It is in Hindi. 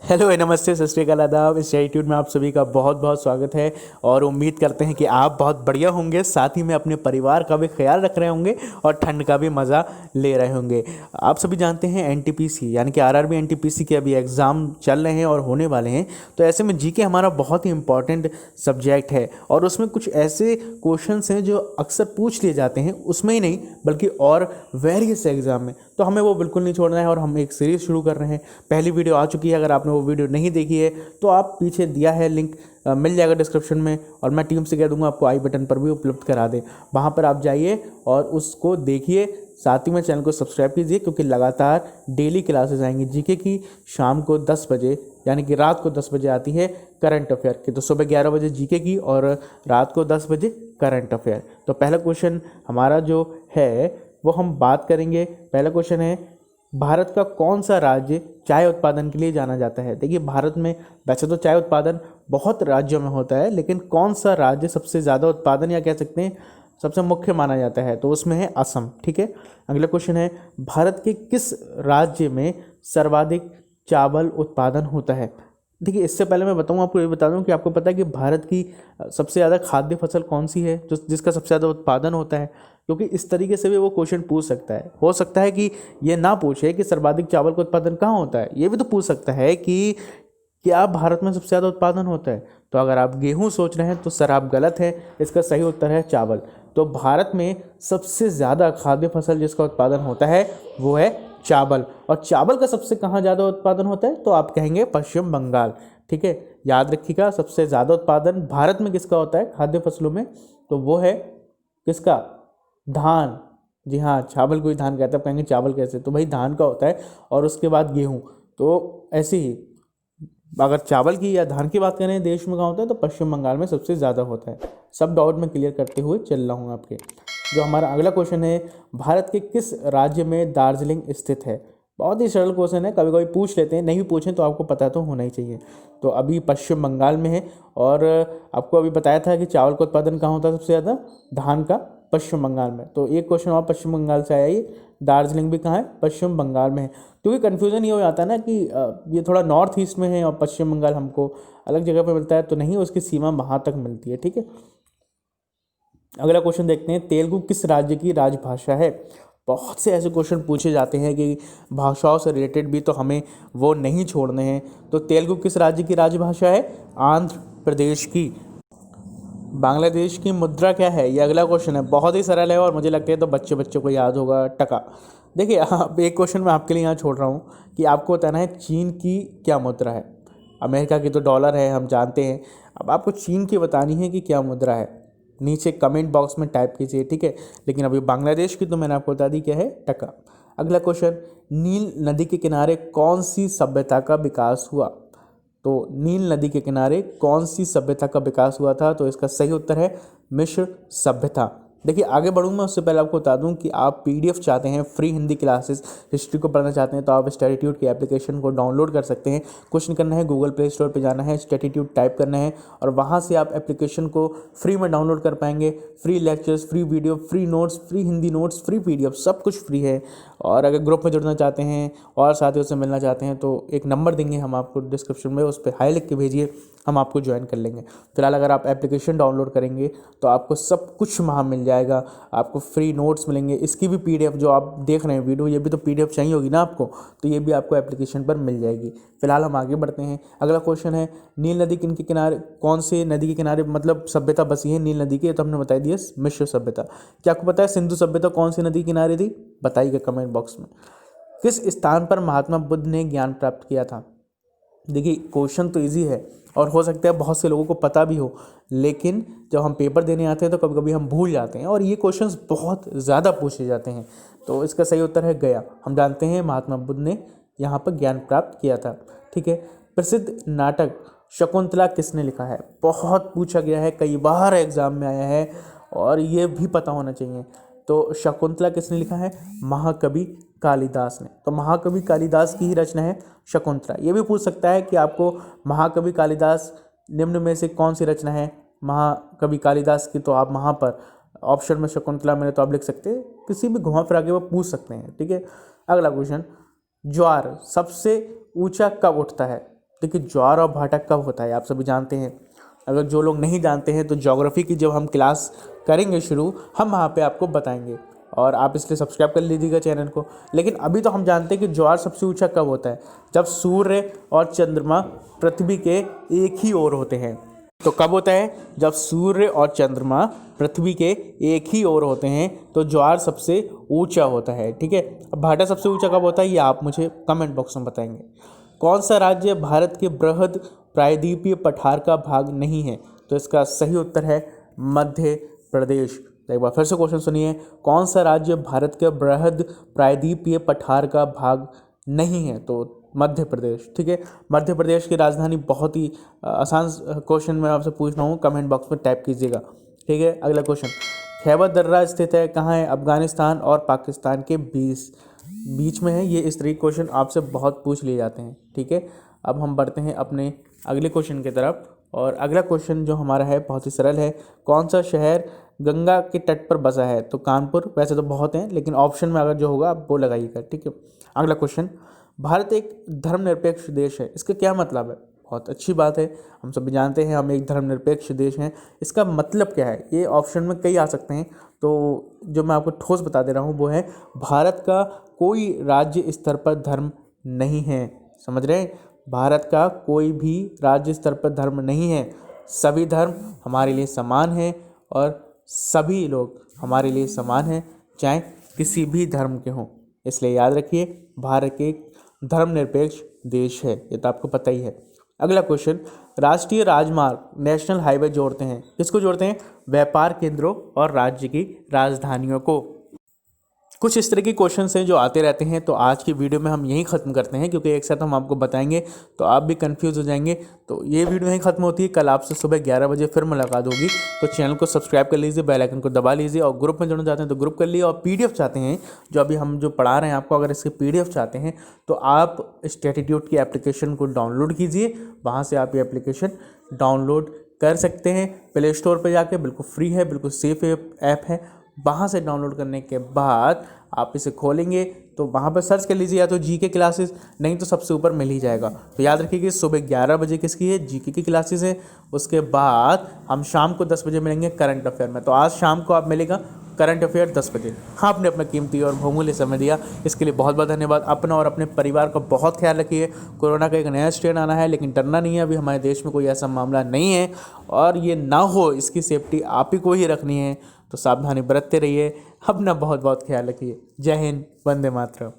हेलो नमस्ते सत श्री अकाल आदाब। इस एटीट्यूड में आप सभी का बहुत बहुत स्वागत है और उम्मीद करते हैं कि आप बहुत बढ़िया होंगे, साथ ही में अपने परिवार का भी ख्याल रख रहे होंगे और ठंड का भी मज़ा ले रहे होंगे। आप सभी जानते हैं एनटीपीसी यानी कि आरआरबी एनटीपीसी के अभी एग्ज़ाम चल रहे हैं और होने वाले हैं। तो ऐसे में जीके हमारा बहुत ही इंपॉर्टेंट सब्जेक्ट है और उसमें कुछ ऐसे क्वेश्चंस हैं जो अक्सर पूछ लिए जाते हैं, उसमें ही नहीं बल्कि और वेरियस एग्ज़ाम में। तो हमें वो बिल्कुल नहीं छोड़ना है और हम एक सीरीज़ शुरू कर रहे हैं। पहली वीडियो आ चुकी है, अगर आपने वो वीडियो नहीं देखी है तो आप पीछे दिया है लिंक मिल जाएगा डिस्क्रिप्शन में, और मैं टीम से कह दूंगा आपको आई बटन पर भी उपलब्ध करा दें। वहाँ पर आप जाइए और उसको देखिए, साथ ही में चैनल को सब्सक्राइब कीजिए क्योंकि लगातार डेली क्लासेस आएंगी जीके की। शाम को 10 बजे यानी कि रात को 10 बजे आती है करंट अफेयर की, तो सुबह 11 बजे जीके की और रात को 10 बजे करंट अफेयर। तो पहला क्वेश्चन हमारा जो है वो हम बात करेंगे। पहला क्वेश्चन है, भारत का कौन सा राज्य चाय उत्पादन के लिए जाना जाता है। देखिए, भारत में वैसे तो चाय उत्पादन बहुत राज्यों में होता है, लेकिन कौन सा राज्य सबसे ज़्यादा उत्पादन या कह सकते हैं सबसे मुख्य माना जाता है, तो उसमें है असम। ठीक है। अगला क्वेश्चन है, भारत के किस राज्य में सर्वाधिक चावल उत्पादन होता है। देखिए, इससे पहले मैं बताऊं, आपको ये बता दूं कि आपको पता है कि भारत की सबसे ज़्यादा खाद्य फसल कौन सी है जो जिसका सबसे ज़्यादा उत्पादन होता है, क्योंकि इस तरीके से भी वो क्वेश्चन पूछ सकता है। हो सकता है कि ये ना पूछे कि सर्वाधिक चावल का उत्पादन कहाँ होता है, ये भी तो पूछ सकता है कि क्या भारत में सबसे ज़्यादा उत्पादन होता है। तो अगर आप गेहूँ सोच रहे हैं तो सर आप गलत है, इसका सही उत्तर है चावल। तो भारत में सबसे ज़्यादा खाद्य फसल जिसका उत्पादन होता है वो है चावल। और चावल का सबसे कहाँ ज़्यादा उत्पादन होता है तो आप कहेंगे पश्चिम बंगाल। ठीक है, याद रखिएगा, सबसे ज़्यादा उत्पादन भारत में किसका होता है खाद्य फसलों में, तो वो है किसका, धान। जी हाँ, चावल को ही धान कहते हैं, कहेंगे चावल कैसे, तो भाई धान का होता है और उसके बाद गेहूँ। तो ऐसे ही अगर चावल की या धान की बात करें देश में कहाँ होता है तो पश्चिम बंगाल में सबसे ज़्यादा होता है। सब डाउट में क्लियर करते हुए चल रहा हूँ आपके। जो हमारा अगला क्वेश्चन है, भारत के किस राज्य में दार्जिलिंग स्थित है। बहुत ही सरल क्वेश्चन है, कभी कभी पूछ लेते हैं, नहीं भी पूछें तो आपको पता तो होना ही चाहिए। तो अभी पश्चिम बंगाल में है और आपको अभी बताया था कि चावल का उत्पादन कहाँ होता है सबसे ज़्यादा, धान का, पश्चिम बंगाल में। तो एक क्वेश्चन और पश्चिम बंगाल से आया, ये दार्जिलिंग भी कहाँ है, पश्चिम बंगाल में है। क्योंकि कन्फ्यूज़न ये हो जाता है ना कि ये थोड़ा नॉर्थ ईस्ट में है और पश्चिम बंगाल हमको अलग जगह पर मिलता है, तो नहीं, उसकी सीमा वहाँ तक मिलती है। ठीक है। अगला क्वेश्चन देखते हैं, तेलुगु किस राज्य की राजभाषा है। बहुत से ऐसे क्वेश्चन पूछे जाते हैं कि भाषाओं से रिलेटेड भी, तो हमें वो नहीं छोड़ने हैं। तो तेलुगु किस राज्य की राजभाषा है, आंध्र प्रदेश की। बांग्लादेश की मुद्रा क्या है, ये अगला क्वेश्चन है, बहुत ही सरल है और मुझे लगता है तो बच्चे बच्चों को याद होगा, टका। देखिए, अब एक क्वेश्चन मैं आपके लिए यहाँ छोड़ रहा हूँ कि आपको बताना है चीन की क्या मुद्रा है। अमेरिका की तो डॉलर है, हम जानते हैं। अब आपको चीन की बतानी है कि क्या मुद्रा है, नीचे कमेंट बॉक्स में टाइप कीजिए। ठीक है। लेकिन अभी बांग्लादेश की तो मैंने आपको बता दी क्या है, टका। अगला क्वेश्चन, नील नदी के किनारे कौन सी सभ्यता का विकास हुआ। तो नील नदी के किनारे कौन सी सभ्यता का विकास हुआ था, तो इसका सही उत्तर है मिस्र सभ्यता। देखिए, आगे बढ़ूंगा उससे पहले आपको बता दूं कि आप पीडीएफ चाहते हैं, फ्री हिंदी क्लासेस हिस्ट्री को पढ़ना चाहते हैं, तो आप स्टैटिट्यूड की एप्लीकेशन को डाउनलोड कर सकते हैं। क्वेश्चन करना है, गूगल प्ले स्टोर पे जाना है, स्टैटिट्यूड टाइप करना है और वहाँ से आप एप्लीकेशन को फ्री में डाउनलोड कर पाएंगे। Free lectures, free video, free notes, free Hindi notes, free PDF, सब कुछ फ्री है। और अगर ग्रुप में जुड़ना चाहते हैं और साथियों से मिलना चाहते हैं तो एक नंबर देंगे हम आपको डिस्क्रिप्शन में, उस पर हाई लिख के भेजिए, हम आपको ज्वाइन कर लेंगे। फिलहाल अगर आप एप्लीकेशन डाउनलोड करेंगे तो आपको सब कुछ वहाँ मिल जाएगा, आपको फ्री नोट्स मिलेंगे, इसकी भी पीडीएफ जो आप देख रहे हैं वीडियो, ये भी तो पीडीएफ चाहिए होगी ना आपको, तो ये भी आपको एप्लीकेशन पर मिल जाएगी। फिलहाल हम आगे बढ़ते हैं। अगला क्वेश्चन है, नील नदी किन के किनारे, कौन से नदी के किनारे मतलब सभ्यता बसी है नील नदी की, तो हमने बता दिया मिस्र सभ्यता। क्या आपको पता है सिंधु सभ्यता कौन सी नदी के किनारे थी, बताइएगा कमेंट बॉक्स में। किस स्थान पर महात्मा बुद्ध ने ज्ञान प्राप्त किया था। देखिए, क्वेश्चन तो इजी है और हो सकता है बहुत से लोगों को पता भी हो, लेकिन जब हम पेपर देने आते हैं तो कभी कभी हम भूल जाते हैं और ये क्वेश्चंस बहुत ज़्यादा पूछे जाते हैं। तो इसका सही उत्तर है गया। हम जानते हैं महात्मा बुद्ध ने यहाँ पर ज्ञान प्राप्त किया था। ठीक है। प्रसिद्ध नाटक शकुंतला किसने लिखा है, बहुत पूछा गया है, कई बार एग्जाम में आया है और ये भी पता होना चाहिए। तो शकुंतला किसने लिखा है, महाकवि कालिदास ने। तो महाकवि कालिदास की ही रचना है शकुंतला। ये भी पूछ सकता है कि आपको महाकवि कालिदास निम्न में से कौन सी रचना है महाकवि कालिदास की, तो आप वहाँ पर ऑप्शन में शकुंतला मैंने तो आप लिख सकते हैं, किसी भी घुमा फिरा के वो पूछ सकते हैं। ठीक है। अगला क्वेश्चन, ज्वार सबसे ऊंचा कब उठता है। देखिए ज्वार और भाटा कब होता है आप सभी जानते हैं। अगर जो लोग नहीं जानते हैं तो ज्योग्राफी की जब हम क्लास करेंगे शुरू, हम वहाँ पे आपको बताएंगे, और आप इसलिए सब्सक्राइब कर लीजिएगा चैनल को। लेकिन अभी तो हम जानते हैं कि ज्वार सबसे ऊंचा कब होता है, जब सूर्य और चंद्रमा पृथ्वी के एक ही ओर होते हैं। तो कब होता है, जब सूर्य और चंद्रमा पृथ्वी के एक ही ओर होते हैं तो ज्वार सबसे ऊंचा होता है। ठीक है, अब भाटा सबसे ऊंचा कब होता है ये आप मुझे कमेंट बॉक्स में बताएंगे। कौन सा राज्य भारत के बृहद प्रायद्वीपीय पठार का भाग नहीं है, तो इसका सही उत्तर है मध्य प्रदेश। एक बार फिर से क्वेश्चन सुनिए, कौन सा राज्य भारत के बृहद प्रायद्वीपीय पठार का भाग नहीं है, तो मध्य प्रदेश। ठीक है, मध्य प्रदेश की राजधानी, बहुत ही आसान क्वेश्चन मैं आपसे पूछ रहा हूँ, कमेंट बॉक्स में टाइप कीजिएगा। ठीक है, अगला क्वेश्चन, खैबर दर्रा स्थित है कहाँ है, अफगानिस्तान और पाकिस्तान के बीच में है। ये इस तरीके क्वेश्चन आपसे बहुत पूछ लिए जाते हैं। ठीक है, अब हम बढ़ते हैं अपने अगले क्वेश्चन की तरफ, और अगला क्वेश्चन जो हमारा है बहुत ही सरल है, कौन सा शहर गंगा के तट पर बसा है, तो कानपुर। वैसे तो बहुत हैं लेकिन ऑप्शन में अगर जो होगा आप वो लगाइएगा। ठीक है, अगला क्वेश्चन, भारत एक धर्मनिरपेक्ष देश है, इसका क्या मतलब है। बहुत अच्छी बात है, हम सभी जानते हैं हम एक धर्मनिरपेक्ष देश हैं, इसका मतलब क्या है, ये ऑप्शन में कई आ सकते हैं। तो जो मैं आपको ठोस बता दे रहा हूँ वो है, भारत का कोई राज्य स्तर पर धर्म नहीं है। समझ रहे हैं, भारत का कोई भी राज्य स्तर पर धर्म नहीं है, सभी धर्म हमारे लिए समान हैं और सभी लोग हमारे लिए समान हैं, चाहे किसी भी धर्म के हों। इसलिए याद रखिए, भारत एक धर्मनिरपेक्ष देश है, ये तो आपको पता ही है। अगला क्वेश्चन, राष्ट्रीय राजमार्ग नेशनल हाईवे जोड़ते हैं, किसको जोड़ते हैं, व्यापार केंद्रों और राज्य की राजधानियों को। कुछ इस तरह के क्वेश्चंस हैं जो आते रहते हैं, तो आज की वीडियो में हम यहीं ख़त्म करते हैं, क्योंकि एक साथ हम आपको बताएंगे तो आप भी कंफ्यूज हो जाएंगे। तो ये वीडियो यहीं ख़त्म होती है, कल आपसे सुबह 11 बजे फिर मुलाकात होगी। तो चैनल को सब्सक्राइब कर लीजिए, बेल आइकन को दबा लीजिए, और ग्रुप में जुड़ना चाहते हैं तो ग्रुप कर लिए, और PDF चाहते हैं जो अभी हम जो पढ़ा रहे हैं आपको, अगर इसके PDF चाहते हैं तो आप स्टैटिट्यूड की एप्लीकेशन को डाउनलोड कीजिए, वहाँ से आप ये एप्लीकेशन डाउनलोड कर सकते हैं प्ले स्टोर पर जाके, बिल्कुल फ्री है, बिल्कुल सेफ ऐप है। वहाँ से डाउनलोड करने के बाद आप इसे खोलेंगे तो वहाँ पर सर्च कर लीजिए, या तो GK क्लासेस, नहीं तो सबसे ऊपर मिल ही जाएगा। तो याद रखिए कि सुबह 11 बजे किसकी है, GK की क्लासेस है। उसके बाद हम शाम को 10 बजे मिलेंगे करंट अफेयर में। तो आज शाम को आप मिलेगा करंट अफेयर 10 बजे। हाँ, आपने अपना कीमती और बहुमूल्य समय दिया, इसके लिए बहुत बहुत धन्यवाद। अपना और अपने परिवार का बहुत ख्याल रखिए। कोरोना का एक नया स्ट्रेन आना है, लेकिन डरना नहीं है, अभी हमारे देश में कोई ऐसा मामला नहीं है, और ये ना हो इसकी सेफ्टी आप ही को ही रखनी है। तो सावधानी बरतते रहिए, अपना बहुत बहुत ख्याल रखिए। जय हिंद, वंदे मातरम।